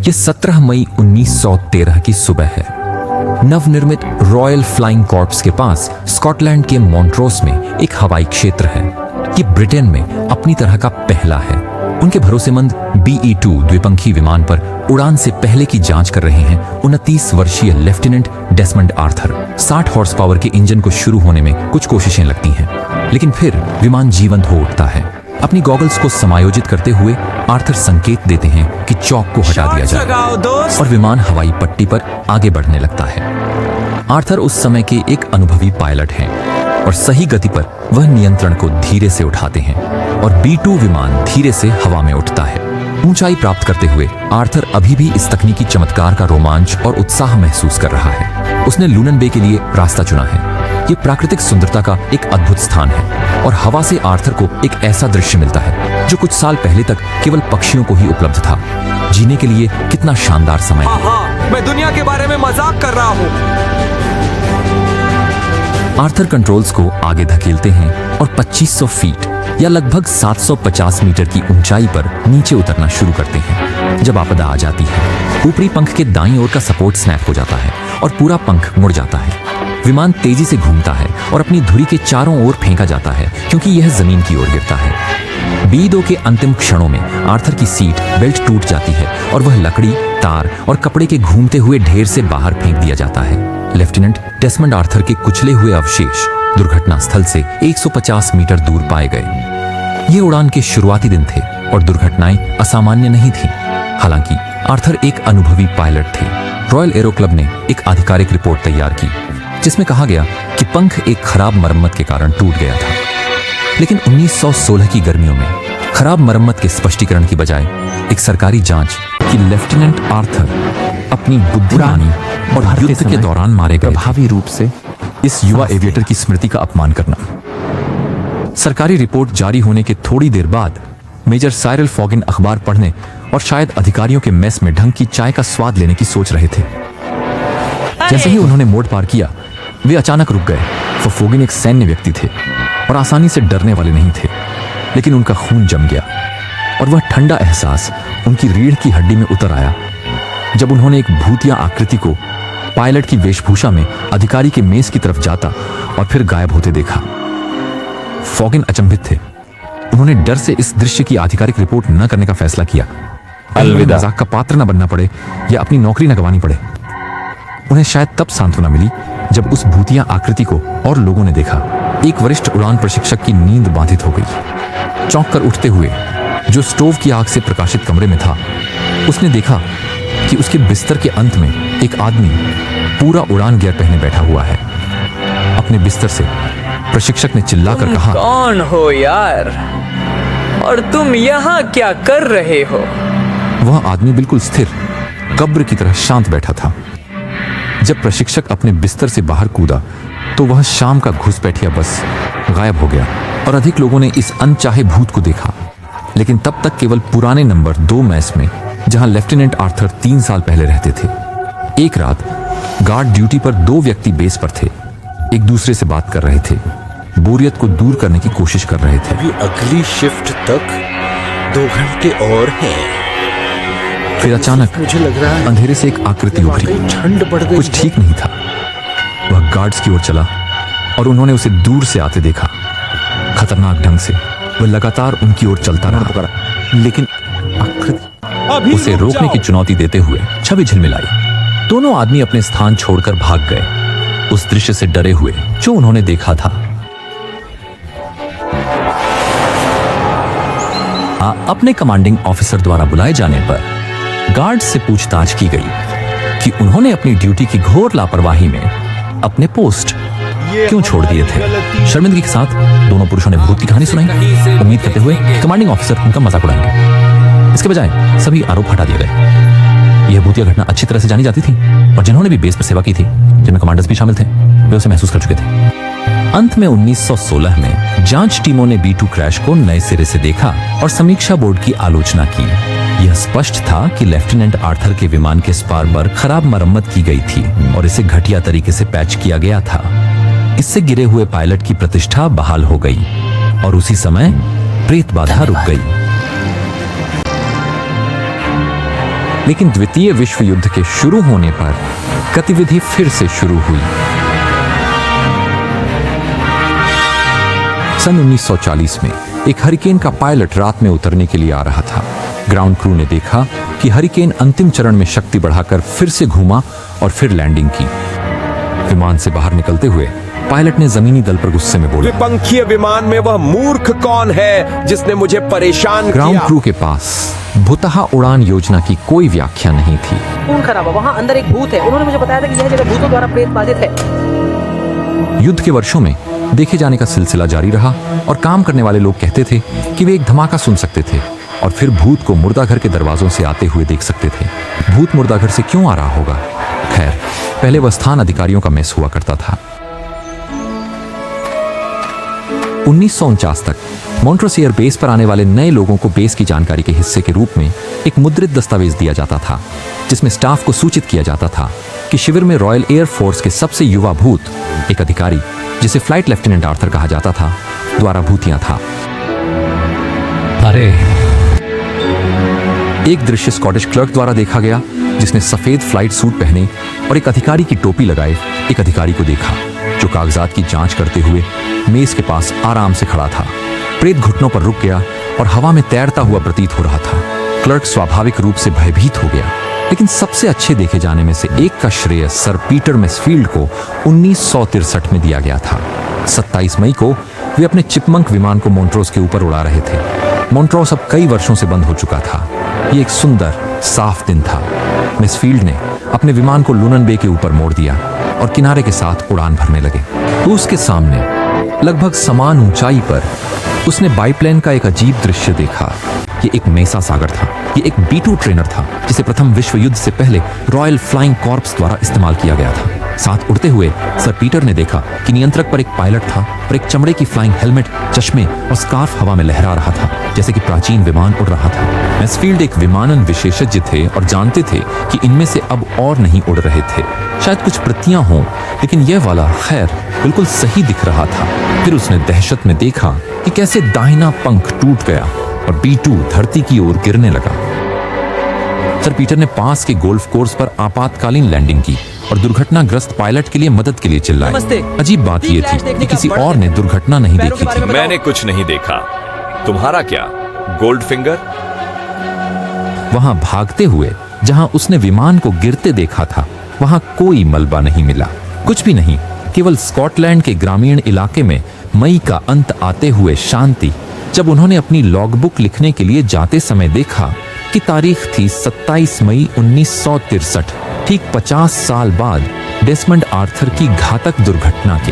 ये 17 मई 1913 की सुबह है। नवनिर्मित रॉयल फ्लाइंग कॉर्प्स के पास स्कॉटलैंड के मॉन्ट्रोस में एक हवाई क्षेत्र है। ये ब्रिटेन में अपनी तरह का पहला है। उनके भरोसेमंद BE-2 द्विपंखी विमान पर उड़ान से पहले की जांच कर रहे हैं 29 वर्षीय lieutenant Desmond Arthur. 60 horse power के इंजन को शुरू होने में कुछ कोशिशें लगती हैं, लेकिन फिर विमान जीवंत हो उठता है। अपनी गॉगल्स को समायोजित करते हुए आर्थर संकेत देते हैं कि चौक को हटा दिया जाए और विमान हवाई पट्टी पर आगे बढ़ने लगता है। आर्थर उस समय के एक अनुभवी पायलट हैं और सही गति पर वह नियंत्रण को धीरे से उठाते हैं और B-2 विमान धीरे से हवा में उठता है। ऊंचाई प्राप्त करते हुए आर्थर अभी भी इस तकनीकी चमत्कार का रोमांच और उत्साह महसूस कर रहा है। उसने लूनन बे के लिए रास्ता चुना है। ये प्राकृतिक सुंदरता का एक अद्भुत स्थान है और हवा से आर्थर को एक ऐसा दृश्य मिलता है जो कुछ साल पहले तक केवल पक्षियों को ही उपलब्ध था। जीने के लिए कितना शानदार समय है। हाँ, मैं दुनिया के बारे में मजाक कर रहा हूँ। आर्थर कंट्रोल्स को आगे धकेलते हैं और 2500 फीट या लगभग 750 मीटर की ऊंचाई पर नीचे उतरना शुरू करते हैं। जब आपदा आ जाती है, ऊपरी पंख के दाईं ओर का सपोर्ट स्नैप हो जाता है और पूरा पंख मुड़ जाता है। विमान तेजी से घूमता है और अपनी धुरी के चारों ओर फेंका जाता है क्योंकि यह जमीन की ओर गिरता है। B-2 के अंतिम क्षणों में आर्थर की सीट बेल्ट टूट जाती है और वह लकड़ी, तार और कपड़े के घूमते हुए ढेर से बाहर फेंक दिया जाता है। लेफ्टिनेंट डेसमंड आर्थर के कुचले हुए अवशेष दुर्घटना स्थल से 150 मीटर दूर पाए गए। ये उड़ान के शुरुआती दिन थे और दुर्घटनाएं असामान्य नहीं थीं। हालांकि आर्थर एक अनुभवी पायलट थे। रॉयल एरो क्लब ने एक आधिकारिक रिपोर्ट तैयार की जिसमें कहा गया कि पंख एक खराब मरम्मत के कारण टूट गया था। लेकिन 1916 की गर्मियों में खराब मरम्मत के स्पष्टीकरण की बजाय एक सरकारी जांच कि लेफ्टिनेंट आर्थर अपनी बुद्धिमानी और युद्ध के दौरान मारे गए प्रभावी रूप से इस युवा एविएटर की स्मृति का अपमान करना। सरकारी रिपोर्ट जारी होने के थोड़ी देर बाद मेजर साइरल फॉगिन अखबार पढ़ने और शायद अधिकारियों के मेस में ढंग की चाय का स्वाद लेने की सोच रहे थे। जैसे ही उन्होंने मोड़ पार किया, वे अचानक रुक गए। फॉगिन एक सैन्य व्यक्ति थे और आसानी से डरने वाले नहीं थे, लेकिन उनका खून जम गया और वह ठंडा एहसास उनकी रीढ़ की हड्डी में उतर आया जब उन्होंने एक भूतिया आकृति को पायलट की वेशभूषा में अधिकारी के मेज की तरफ जाता और फिर गायब होते देखा। फॉगिन अचंभित थे। उन्होंने डर से इस दृश्य की आधिकारिक रिपोर्ट न करने का फैसला किया। अलविदा। मजाक का पात्र न बनना पड़े या अपनी नौकरी न गंवानी पड़े। उन्हें शायद तब सांत्वना मिली जब उस भूतिया आकृति को और लोगों ने देखा। एक वरिष्ठ उड़ान प्रशिक्षक की नींद बाधित हो गई। चौंक कर उठते हुए, जो स्टोव की आग से प्रकाशित कमरे में था, उसने देखा कि उसके बिस्तर के अंत में एक आदमी पूरा उड़ान गियर पहने बैठा हुआ है। अपने बिस्तर से प्रशिक्षक ने चिल्लाकर कहा, कौन हो यार, और तुम यहाँ क्या कर रहे हो? वह आदमी बिल्कुल स्थिर, कब्र की तरह शांत बैठा था। जब प्रशिक्षक अपने बिस्तर से बाहर कूदा तो वह शाम का घुसपैठिया बस गायब हो गया और अधिक लोगों ने इस अनचाहे भूत को देखा। लेकिन तब तक केवल पुराने नंबर 2 मैस में, जहां लेफ्टिनेंट आर्थर 3 साल पहले रहते थे। एक रात गार्ड ड्यूटी पर 2 व्यक्ति बेस पर थे, एक दूसरे से बात कर रहे थे, बोरियत को दूर करने की कोशिश कर रहे थे। अभी अगली शिफ्ट तक 2 घंटे और हैं। फिर अचानक मुझे लग रहा है अंधेरे से एक आकृति उभरी। ठंड बढ़ गई। कुछ ठीक नहीं था। वह गार्ड्स की ओर चला और उन्होंने उसे दूर से आते देखा। खतरनाक ढंग से वह लगातार उनकी ओर चलता रहा, लेकिन आकृति उसे रोकने की चुनौती देते हुए छवि झिलमिलाई। दोनों आदमी अपने स्थान छोड़कर भाग गए, उस दृश्य से डरे हुए जो उन्होंने देखा था। अपने कमांडिंग ऑफिसर द्वारा बुलाए जाने पर गार्ड से पूछताछ की गई कि उन्होंने अपनी ड्यूटी की घोर लापरवाही में अपने पोस्ट क्यों छोड़ दिए थे। शर्मिंदगी के साथ दोनों पुरुषों ने भूत की कहानी सुनाई, उम्मीद करते हुए कमांडिंग ऑफिसर उनका मजाक उड़ाएंगे। इसके बजाय सभी आरोप हटा दिए गए। यह भूतिया घटना अच्छी तरह से जानी जाती थी और जिन्होंने भी बेस पर सेवा की थी, जिनमें कमांडर्स भी शामिल थे, वे उसे महसूस कर चुके थे। अंत में 1916 में जांच टीमों ने B-2 क्रैश को नए सिरे से देखा और समीक्षा बोर्ड की आलोचना की। यह स्पष्ट था कि लेफ्टिनेंट आर्थर के विमान के स्पार पर खराब मरम्मत की गई थी और इसे घटिया तरीके से पैच किया गया था। इससे गिरे हुए पायलट की प्रतिष्ठा बहाल हो गई और उसी समय प्रेत बाधा रुक गई। लेकिन द्वितीय विश्व युद्ध के शुरू होने पर गतिविधि फिर से शुरू हुई। सन 1940 में एक हरिकेन का पायलट रात में उतरने के लिए आ रहा था। ग्राउंड क्रू ने देखा कि हरिकेन अंतिम चरण में शक्ति बढ़ाकर फिर से घूमा और फिर लैंडिंग की। विमान से बाहर निकलते हुए पायलट ने जमीनी दल पर गुस्से में बोला, द्विपंखीय विमान में वह मूर्ख कौन है जिसने मुझे परेशान ग्राउंड किया? क्रू के पास भुतहा उड़ान योजना की कोई व्याख्या नहीं थी। खून खराबा, वहाँ अंदर एक भूत है। उन्होंने मुझे बताया था कि यह जगह भूतों द्वारा प्रेत बाधित है। युद्ध के वर्षों में देखे जाने का सिलसिला जारी रहा और काम करने वाले लोग कहते थे कि वे एक धमाका सुन सकते थे और फिर भूत को मुर्दाघर के दरवाजों से आते हुए देख सकते थे। भूत मुर्दाघर से क्यों आ रहा होगा? खैर, पहले वह स्थान अधिकारियों का मेस हुआ करता था। 1949 तक मॉन्ट्रोस एयर बेस पर आने वाले नए लोगों को बेस की जानकारी के हिस्से के रूप में एक मुद्रित दस्तावेज दिया जाता था, जिसमें स्टाफ को सूचित किया जाता था कि शिविर में रॉयल एयर फोर्स के सबसे युवा भूत, एक अधिकारी जिसे फ्लाइट लेफ्टिनेंट आर्थर कहा जाता था, द्वारा भूतिया था। अरे एक दृश्य स्कॉटिश क्लर्क द्वारा देखा गया, जिसने सफेद फ्लाइट सूट पहने और एक अधिकारी की टोपी लगाए एक अधिकारी को देखा, जो कागजात की जांच करते हुए मेज के पास आराम से खड़ा था। प्रेत घुटनों पर रुक गया और हवा में तैरता हुआ प्रतीत हो रहा था। क्लर्क स्वाभाविक रूप से भयभीत हो गया, लेकिन सबसे अच्छे देखे जाने में से एक का श्रेय सर पीटर मैसफील्ड को 1963 में दिया गया था। 27 मई को वे अपने चिपमंक विमान को मॉन्ट्रोस के ऊपर उड़ा रहे थे। मॉन्ट्रोस अब कई वर्षों से बंद हो चुका था। ये एक सुंदर साफ दिन था। मैसफील्ड ने अपने विमान को लूनन बे के ऊपर मोड़ दिया और किनारे के साथ उड़ान भरने लगे। तो उसके सामने लगभग समान ऊंचाई पर उसने बाईप्लेन का एक अजीब दृश्य देखा। ये एक मेसा सागर था। ये एक B-2 ट्रेनर था, जिसे प्रथम विश्व युद्ध से पहले रॉयल फ्लाइंग कॉर्प्स द्वारा इस्तेमाल किया गया था। साथ उड़ते हुए सर पीटर ने देखा कि नियंत्रक पर एक पायलट था और एक चमड़े की फ्लाइंग हेलमेट, चश्मे और स्कार्फ हवा में लहरा रहा था, जैसे कि प्राचीन विमान उड़ रहा था। मैसफील्ड एक विमानन विशेषज्ञ थे और जानते थे कि इनमें से अब और नहीं उड़ रहे थे। शायद कुछ प्रतियां हों, लेकिन यह वाला खैर बिल्कुल सही दिख रहा था। फिर उसने दहशत में देखा कि कैसे दाहिना पंख टूट गया और B-2 धरती की ओर गिरने लगा। सर पीटर ने पास के गोल्फ कोर्स पर आपातकालीन लैंडिंग की और दुर्घटनाग्रस्त पायलट के लिए मदद के लिए चिल्लाए। नमस्ते। अजीब बात यह थी कि किसी और ने दुर्घटना नहीं देखी थी। मैंने कुछ नहीं देखा। तुम्हारा क्या, गोल्ड फिंगर? वहां भागते हुए जहां उसने विमान को गिरते देखा था, वहां कोई मलबा नहीं मिला, कुछ भी नहीं। केवल स्कॉटलैंड के ग्रामीण इलाके में मई का अंत आते हुए शांति। जब उन्होंने अपनी लॉगबुक लिखने के लिए जाते समय देखा कि तारीख थी 27 मई 1963, ठीक 50 साल बाद डेसमंड आर्थर की घातक दुर्घटना के।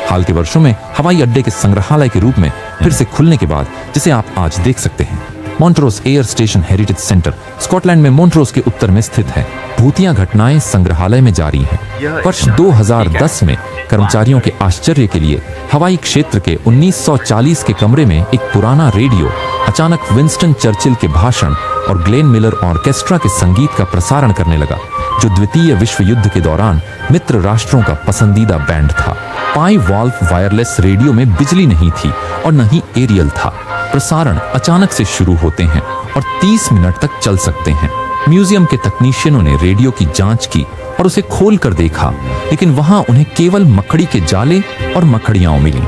हाल के वर्षों में हवाई अड्डे के संग्रहालय के रूप में फिर से खुलने के बाद, जिसे आप आज देख सकते हैं, Montrose air station heritage centre Scotland में मॉन्ट्रोस के उत्तर में स्थित है। भूतिया घटनाएं संग्रहालय में जारी हैं। वर्ष 2010 में कर्मचारियों के आश्चर्य के लिए हवाई क्षेत्र के 1940 के कमरे में एक पुराना रेडियो अचानक विंस्टन चर्चिल के भाषण और ग्लेन मिलर ऑर्केस्ट्रा के संगीत का प्रसारण करने लगा, जो द्वितीय विश्व युद्ध के दौरान मित्र राष्ट्रों का पसंदीदा बैंड था। पाई वॉल्व वायरलेस रेडियो में बिजली नहीं थी और न ही एरियल था। प्रसारण अचानक से शुरू होते हैं और 30 मिनट तक चल सकते हैं। म्यूजियम के तकनीशियनों ने रेडियो की जांच की और उसे खोल कर देखा, लेकिन वहां उन्हें केवल मकड़ी के जाले और मकड़ियां मिली।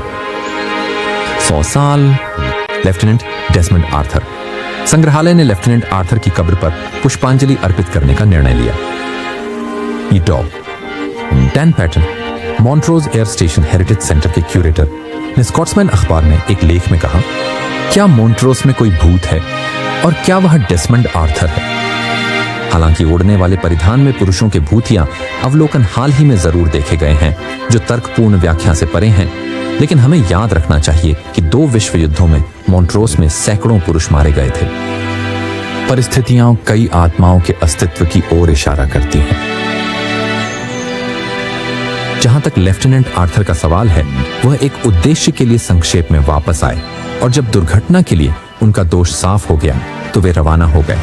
100 साल लेफ्टिनेंट डेसमंड आर्थर। संग्रहालय ने लेफ्टिनेंट आर्थर की कब्र पर पुष्पांजलि अर्पित करने का निर्णय लिया। ये Doug Dan Patton, Montrose air station heritage centre के क्यूरेटर, ने स्कॉट्समैन अखबार में एक लेख में कहा, क्या मॉन्ट्रोस में कोई भूत है और क्या वह डेसमंड आर्थर है? हालांकि उड़ने वाले परिधान में पुरुषों के भूतिया अवलोकन हाल ही में जरूर देखे गए हैं, जो तर्कपूर्ण व्याख्या से परे हैं, लेकिन हमें याद रखना चाहिए कि 2 विश्व युद्धों में मॉन्ट्रोस में सैकड़ों पुरुष मारे गए थे। परिस्थितियां कई आत्माओं के अस्तित्व की ओर इशारा करती हैं। जहां तक लेफ्टिनेंट आर्थर का सवाल है, वह एक उद्देश्य के लिए संक्षेप में वापस आए और जब दुर्घटना के लिए उनका दोष साफ हो गया तो वे रवाना हो गए।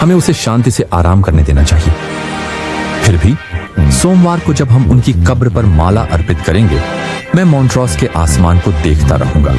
हमें उसे शांति से आराम करने देना चाहिए। फिर भी सोमवार को जब हम उनकी कब्र पर माला अर्पित करेंगे, मैं मॉन्ट्रोस के आसमान को देखता रहूंगा।